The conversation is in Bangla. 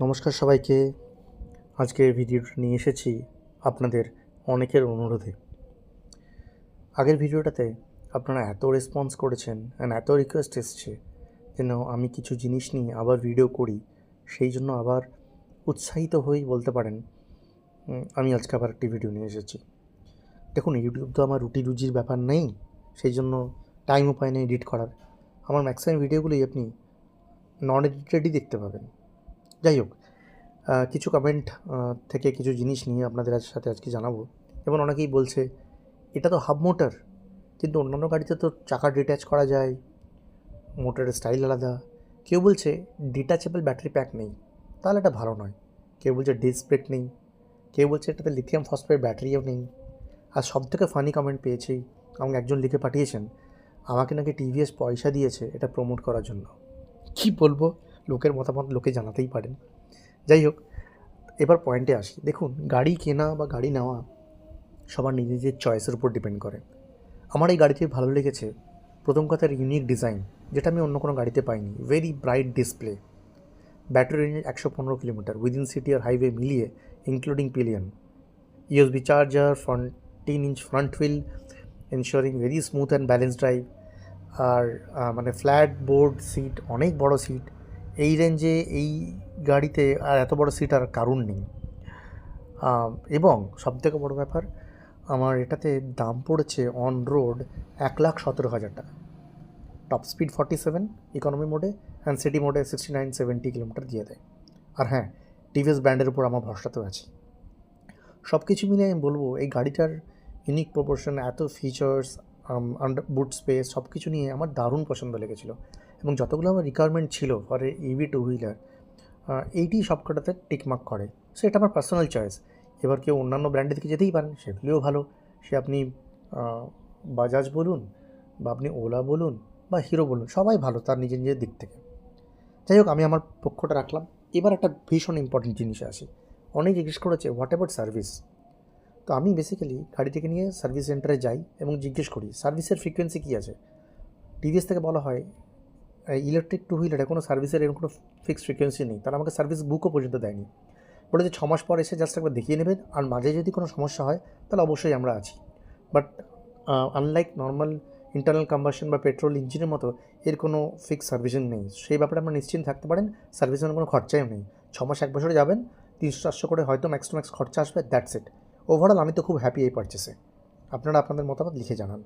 নমস্কার সবাইকে। আজকের ভিডিওটা নিয়ে এসেছি আপনাদের অনেকের অনুরোধে। আগের ভিডিওটাতে আপনারা এত রেসপন্স করেছেন অ্যান্ড এত রিকোয়েস্ট এসছে যেন আমি কিছু জিনিস নিয়ে আবার ভিডিও করি, সেই জন্য আবার উৎসাহিত হয়েই বলতে পারেন আমি আজকে আবার একটি ভিডিও নিয়ে এসেছি। দেখুন, ইউটিউব তো আমার রুটি রুজির ব্যাপার নেই, সেই জন্য টাইমও পায় না এডিট করার। আমার ম্যাক্সিমাম ভিডিওগুলোই আপনি নন এডিটেডই দেখতে পাবেন। যাই হোক, কিছু কমেন্ট থেকে কিছু জিনিস নিয়ে আপনাদের সাথে আজকে জানাবো। যেমন অনেকেই বলছে এটা তো হাফ মোটর, কিন্তু অন্যান্য গাড়িতে তো চাকা ডিট্যাচ করা যায়, মোটরের স্টাইল আলাদা। কেউ বলছে ডিট্যাচেবল ব্যাটারি প্যাক নেই, তাহলে এটা ভালো নয়। কেউ বলছে ডিস্ক ব্রেক নেই, কেউ বলছে এটাতে লিথিয়াম ফসফেট ব্যাটারিও নেই। আর সবথেকে ফানি কমেন্ট পেয়েছি, আমাকে একজন লিখে পাঠিয়েছেন আমাকে নাকি টিভিএস পয়সা দিয়েছে এটা প্রমোট করার জন্য। কি বলবো, লোকের মতামত লোকে জানাতেই পারেন। যাই হোক, এবার পয়েন্টে আসি। দেখুন, গাড়ি কেনা বা গাড়ি নেওয়া সবার নিজের চয়েসের উপর ডিপেন্ড করে। আমার এই গাড়িটি ভালো লেগেছে প্রথম কথার ইউনিক ডিজাইন, যেটা আমি অন্য কোনো গাড়িতে পাইনি। Very bright display, battery range 115 kilometre within city আর হাইওয়ে মিলিয়ে, including pillion, USB charger, 14-inch front wheel ensuring very smooth and balance drive. আর মানে ফ্ল্যাট বোর্ড সিট, অনেক বড় সিট। এই রেঞ্জে এই গাড়িতে আর এত বড় সিট আর কারণ নেই। এবং সবথেকে বড় ব্যাপার, আমার এটাতে দাম পড়েছে অন রোড 1,17,000 টাকা। টপ স্পিড 47 ইকোনমি মোডে, অ্যান্ড সিটি মোডে 69-70 কিলোমিটার দিয়ে দেয়। আর হ্যাঁ, টিভিএস ব্র্যান্ডের উপর আমার ভরসাতেও আছে। সব কিছু মিলে আমি বলবো এই গাড়িটার ইউনিক প্রপোর্শন, এত ফিচার্স, আন্ডার বুট স্পেস, সব কিছু নিয়ে আমার দারুণ পছন্দ লেগেছিলো। এবং যতগুলো আমার রিকোয়ারমেন্ট ছিল ফর ইভি টু হুইলার, এইটি সবকটাতে টিকমার্ক করে। সো এটা আমার পার্সোনাল চয়েস। এবার কেউ অন্যান্য ব্র্যান্ডের দিকে যেতেই পারেন, সেগুলিও ভালো। সে আপনি বাজাজ বলুন, বা আপনি ওলা বলুন, বা হিরো বলুন, সবাই ভালো তার নিজের নিজের দিক থেকে। যাই হোক, আমি আমার পক্ষটা রাখলাম। এবার একটা ভীষণ ইম্পর্টেন্ট জিনিসে আসি। অনেক জিজ্ঞেস করেছে হোয়াট অ্যাবাউট সার্ভিস। তো আমি বেসিক্যালি গাড়িটিকে নিয়ে সার্ভিস সেন্টারে যাই এবং জিজ্ঞেস করি সার্ভিসের ফ্রিকোয়েন্সি কী আছে। টিভিএস থেকে বলা হয় ইলেকট্রিক টু হুইলারে কোনো সার্ভিসের এরকম কোনো ফিক্সড ফ্রিকোয়েন্সি নেই। তারা আমাকে সার্ভিস বুকও পর্যন্ত দেয়নি। বলে যে 6 মাস পর এসে জাস্ট একবার দেখিয়ে নেবেন, আর মাঝে যদি কোনো সমস্যা হয় তাহলে অবশ্যই আমরা আছি। But unlike normal internal combustion বা পেট্রোল ইঞ্জিনের মতো এর কোনো ফিক্সড সার্ভিসিং নেই। সেই ব্যাপারে আপনারা নিশ্চিন্ত থাকতে পারেন, সার্ভিসিংয়ের কোনো খরচাও নেই। 6 মাস 1 বছরে যাবেন, 300-400 করে হয়তো ম্যাক্স টু ম্যাক্স খরচা আসবে, দ্যাটস ইট। ওভারঅল আমি তো খুব হ্যাপি এই পারচেসে। আপনারা আপনাদের মতামত লিখে জানান।